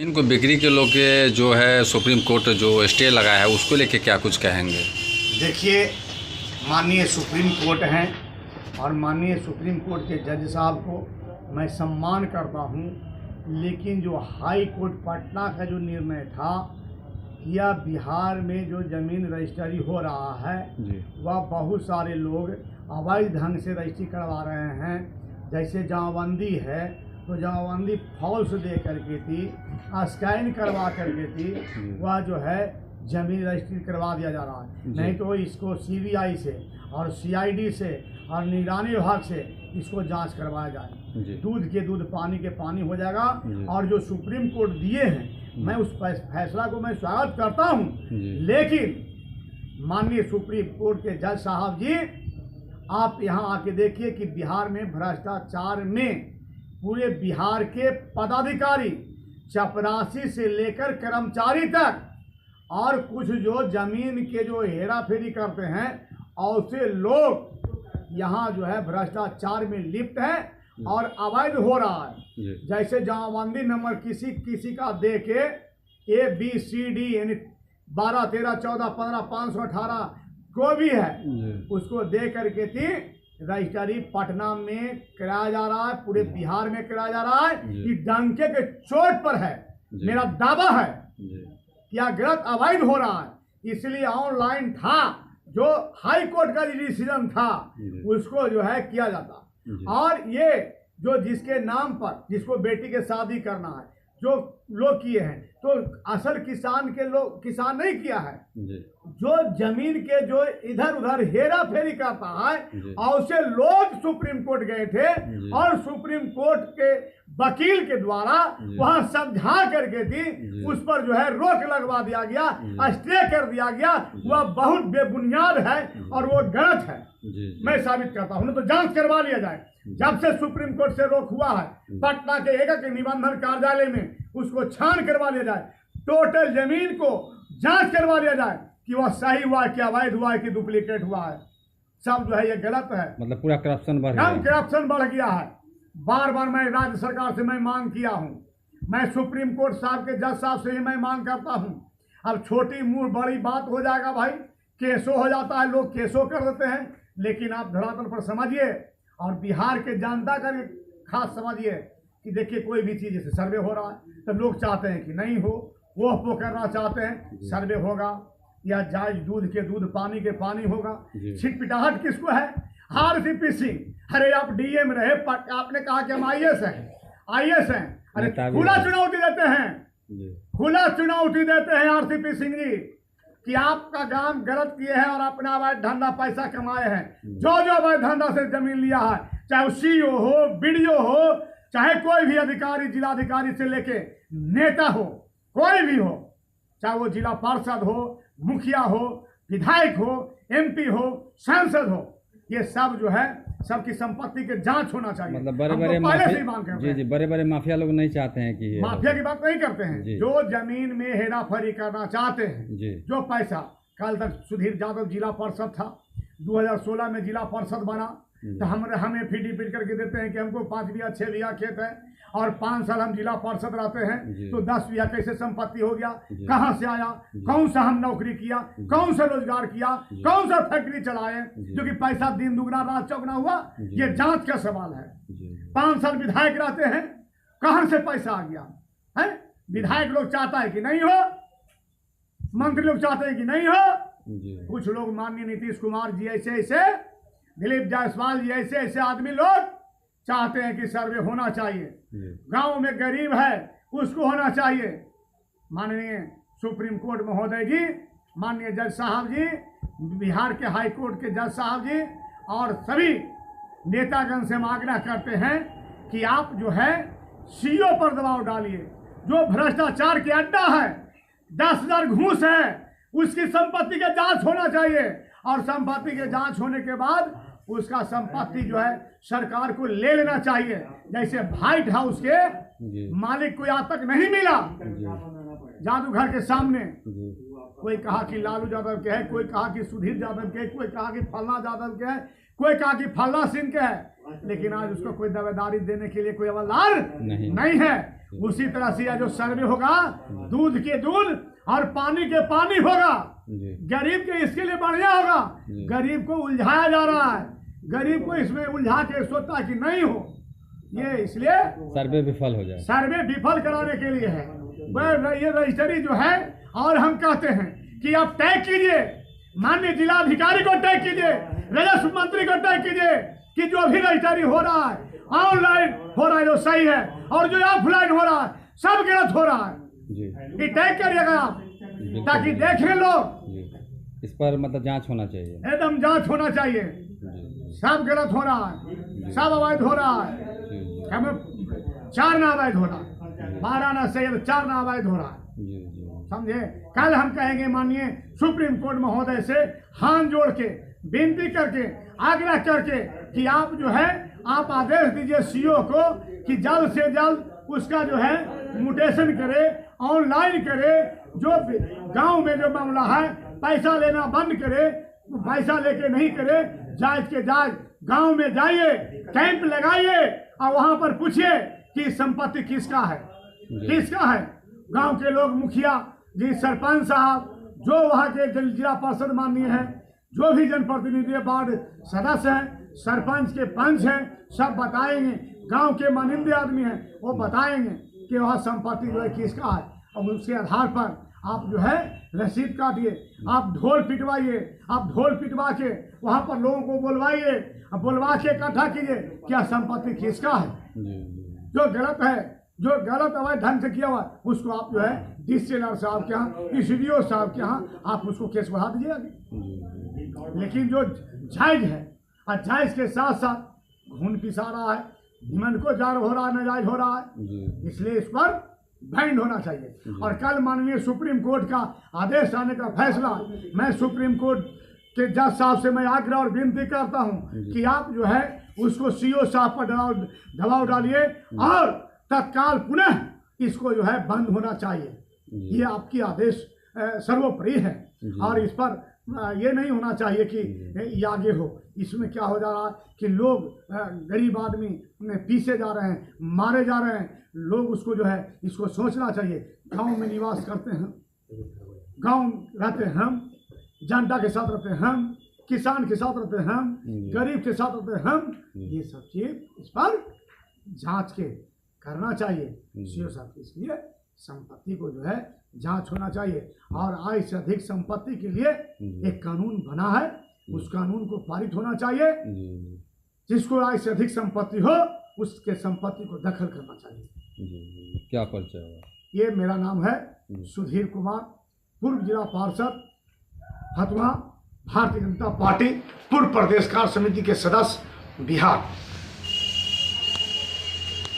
इनको बिक्री के लोग के जो है सुप्रीम कोर्ट जो स्टे लगाया है उसको लेके क्या कुछ कहेंगे? देखिए, माननीय सुप्रीम कोर्ट हैं और माननीय सुप्रीम कोर्ट के जज साहब को मैं सम्मान करता हूं, लेकिन जो हाई कोर्ट पटना का जो निर्णय था या बिहार में जो ज़मीन रजिस्ट्री हो रहा है वह बहुत सारे लोग अवैध ढंग से रजिस्ट्री करवा रहे हैं। जैसे जमाबंदी है तो जमाबंदी फॉल्स दे करके थी, स्कैन करवा करके थी, वह जो है ज़मीन रजिस्ट्री करवा दिया जा रहा है। नहीं तो इसको सीबीआई से और सीआईडी से और निगरानी विभाग से इसको जांच करवाया जाए। दूध के दूध पानी के पानी हो जाएगा। और जो सुप्रीम कोर्ट दिए हैं मैं उस फैसला को मैं स्वागत करता हूं, लेकिन माननीय सुप्रीम कोर्ट के जज साहब जी, आप यहां आके देखिए कि बिहार में भ्रष्टाचार में पूरे बिहार के पदाधिकारी चपरासी से लेकर कर्मचारी तक और कुछ जो जमीन के जो हेरा फेरी करते हैं ऐसे लोग यहाँ जो है भ्रष्टाचार में लिप्त हैं और अवैध हो रहा है। जैसे जमाबंदी नंबर किसी का दे के ABCD यानी 12 13 14 15 518 को भी है उसको दे करके थी रजिस्ट्री पटना में कराया जा रहा है, पूरे बिहार में कराया जा रहा है। कि डंके के चोट पर है, मेरा दावा है कि गलत अवैध हो रहा है। इसलिए ऑनलाइन था जो हाई कोर्ट का डिसीजन था उसको जो है किया जाता। और ये जो जिसके नाम पर जिसको बेटी के शादी करना है जो लोग किए हैं तो असल किसान के लोग किसान नहीं किया है, जो जमीन के जो इधर उधर हेरा फेरी करता है और उसे लोग सुप्रीम कोर्ट गए थे और सुप्रीम कोर्ट के वकील के द्वारा वहां समझा करके थी उस पर जो है रोक लगवा दिया गया, स्टे कर दिया गया। वह बहुत बेबुनियाद है और वो गलत है। मैं साबित करता हूं, तो जांच करवा लिया जाए। जब से सुप्रीम कोर्ट से रोक हुआ है पटना के एक निबंधन कार्यालय में उसको छान करवा लिया जाए, टोटल जमीन को जांच करवा लिया जाए कि वह सही हुआ है, क्या अवैध हुआ है, कि डुप्लीकेट हुआ है। सब जो है ये गलत है। मतलब पूरा करप्शन बढ़ गया है। बार बार मैं राज्य सरकार से मैं मांग किया हूं, मैं सुप्रीम कोर्ट साहब के जज साहब से ही मैं मांग करता हूं। अब छोटी मुंह बड़ी बात हो जाएगा भाई, केसो हो जाता है, लोग केसो कर देते हैं। लेकिन आप धरातल पर समझिए और बिहार के जनता का खास समझिए कि देखिए कोई भी चीज़ जैसे सर्वे हो रहा है तो लोग चाहते हैं कि नहीं हो, वो करना चाहते हैं, सर्वे होगा या जायज दूध के दूध पानी के पानी होगा। छिटपिटाहट किसको है? RCP सिंह। अरे आप DM रहे, आपने कहा कि हम IAS हैं। अरे खुला चुनौती देते हैं, खुला चुनौती देते हैं RCP सिंह जी कि आपका काम गलत किए हैं और अपना अवैध धंधा पैसा कमाए हैं। जो अवैध धंधा से जमीन लिया है, चाहे वो CO हो, BDO हो, चाहे कोई भी अधिकारी, जिलाधिकारी से लेके नेता हो, कोई भी हो, चाहे वो जिला पार्षद हो, मुखिया हो, विधायक हो, MP हो, सांसद हो, ये सब जो है सबकी संपत्ति के जांच होना चाहिए। मतलब बड़े बड़े माफिया लोग नहीं चाहते हैं कि माफिया की बात नहीं करते हैं। जो जमीन में हेरा फेरी करना चाहते हैं, जो पैसा कल तक सुधीर यादव जिला पार्षद था, 2016 में जिला पार्षद बना तो हमें फीडी करके देते हैं कि हमको 5 बीघा 6 बीघा खेत है और 5 साल हम जिला पार्षद रहते हैं तो 10 बीघा कैसे संपत्ति हो गया, कहां से आया, कौन सा हम नौकरी किया, कौन सा रोजगार किया, कौन सा फैक्ट्री चलाए, जो कि पैसा दिन दुगना रात चौगुना हुआ। ये जांच का सवाल है। 5 साल विधायक रहते हैं, कहां से पैसा आ गया है? विधायक लोग चाहता है कि नहीं हो, मंत्री लोग चाहते हैं कि नहीं हो, कुछ लोग माननीय नीतीश कुमार जी ऐसे दिलीप जायसवाल जी ऐसे आदमी लोग चाहते हैं कि सर्वे होना चाहिए। गांव में गरीब है उसको होना चाहिए। माननीय सुप्रीम कोर्ट महोदय जी, माननीय जज साहब जी, बिहार के हाई कोर्ट के जज साहब जी और सभी नेतागण से हम आग्रह करते हैं कि आप जो है CO पर दबाव डालिए। जो भ्रष्टाचार के अड्डा है, 10,000 घूस है, उसकी संपत्ति का जांच होना चाहिए और संपत्ति के जांच होने के बाद उसका संपत्ति जो है सरकार को ले लेना चाहिए। जैसे व्हाइट हाउस के मालिक को आज तक नहीं मिला, जादूघर के सामने जी कोई कहा कि लालू यादव के है, कोई कहा कि सुधीर यादव के है, कोई कहा कि फलना यादव के है, कोई कहा कि फलना सिंह के है, लेकिन आज उसको कोई दावेदारी देने के लिए कोई हवलदार नहीं है। उसी तरह से यह जो सर्वे होगा, दूध के दूध और पानी के पानी होगा। जी गरीब के इसके लिए बढ़िया होगा। गरीब को उलझाया जा रहा है, गरीब को इसमें उलझा के सोचता कि नहीं हो, ये इसलिए सर्वे विफल हो जाए, सर्वे विफल कराने के लिए है। वह ये रजिस्ट्री जो है, और हम कहते हैं कि आप तय कीजिए, माननीय जिलाधिकारी को तय कीजिए, राजस्व मंत्री को तय कीजिए कि जो भी रजिस्ट्री हो रहा है, ऑनलाइन हो रहा है जो सही है, और जो ऑफलाइन हो रहा है सब गलत हो रहा है। जी ये तय करिएगा आप, ताकि देखें लोग। जी इस पर मतलब जांच होना चाहिए, एकदम जांच होना चाहिए। जी सब गलत हो रहा है, सब अवैध हो रहा है। जी हमें 4 ना अवैध हो रहा है, 12 ना सही, 4 ना अवैध हो रहा है। जी समझे। कल हम कहेंगे माननीय सुप्रीम कोर्ट महोदय से हाथ जोड़ के विनती करके आग्रह करके कि आप जो है आप आदेश दीजिए सीओ को कि जल्द से जल्द उसका जो है म्यूटेशन करे, ऑनलाइन करे। जो गांव में जो मामला है पैसा लेना बंद करे, पैसा लेके नहीं करे, जायज के जायज गांव में जाइए, कैंप लगाइए और वहां पर पूछिए कि संपत्ति किसका है, किसका है। गांव के लोग, मुखिया जी, सरपंच साहब, जो वहाँ के जिला परिषद माननीय हैं, जो भी जनप्रतिनिधि वार्ड सदस्य हैं, सरपंच के पंच हैं, सब बताएंगे। गांव के मानिंदे आदमी हैं, वो बताएंगे कि वह संपत्ति जो है किसका है, और उसके आधार पर आप जो है रसीद काटिए, आप ढोल पिटवाइए, आप ढोल पिटवा के वहाँ पर लोगों को बुलवाइए, बुलवा के इकट्ठा कीजिए क्या संपत्ति किसका है। जो गलत है, जो गलत अवैध ढंग से किया हुआ उसको आप जो है डीसीएलआर साहब के यहाँ, ईसीडीओ साहब के यहाँ आप उसको केस बढ़ा दीजिए आगे। लेकिन जो जायज है, और जायज के साथ साथ खून पिसा रहा है, मन को जार हो रहा है, नाजायज हो रहा है, इसलिए इस पर बैंड होना चाहिए। और कल माननीय सुप्रीम कोर्ट का आदेश आने का फैसला, मैं सुप्रीम कोर्ट के जज साहब से मैं आग्रह और विनती करता हूं कि आप जो है उसको सीओ साहब पर दबाव डालिए और तत्काल पुनः इसको जो है बंद होना चाहिए। ये आपकी आदेश सर्वोपरि है, और इस पर ये नहीं होना चाहिए कि ये आगे हो। इसमें क्या हो जा रहा है कि लोग, गरीब आदमी पीछे जा रहे हैं, मारे जा रहे हैं। लोग उसको जो है इसको सोचना चाहिए। गांव में निवास करते हैं, गांव रहते हैं हम, जनता के साथ रहते हैं हम, किसान के साथ रहते हैं हम, गरीब के साथ रहते हैं हम। ये सब चीज इस पर जांच के करना चाहिए सीओ साहब। इसलिए संपत्ति को जो है जांच होना चाहिए, और आय से अधिक संपत्ति के लिए एक कानून बना है, उस कानून को पारित होना चाहिए। जिसको आय से अधिक संपत्ति हो उसके संपत्ति को दखल करना चाहिए। क्या परिचय हुआ? ये मेरा नाम है सुधीर कुमार, पूर्व जिला पार्षद फतवा, भारतीय जनता पार्टी पूर्व प्रदेश कार्य समिति के सदस्य, बिहार।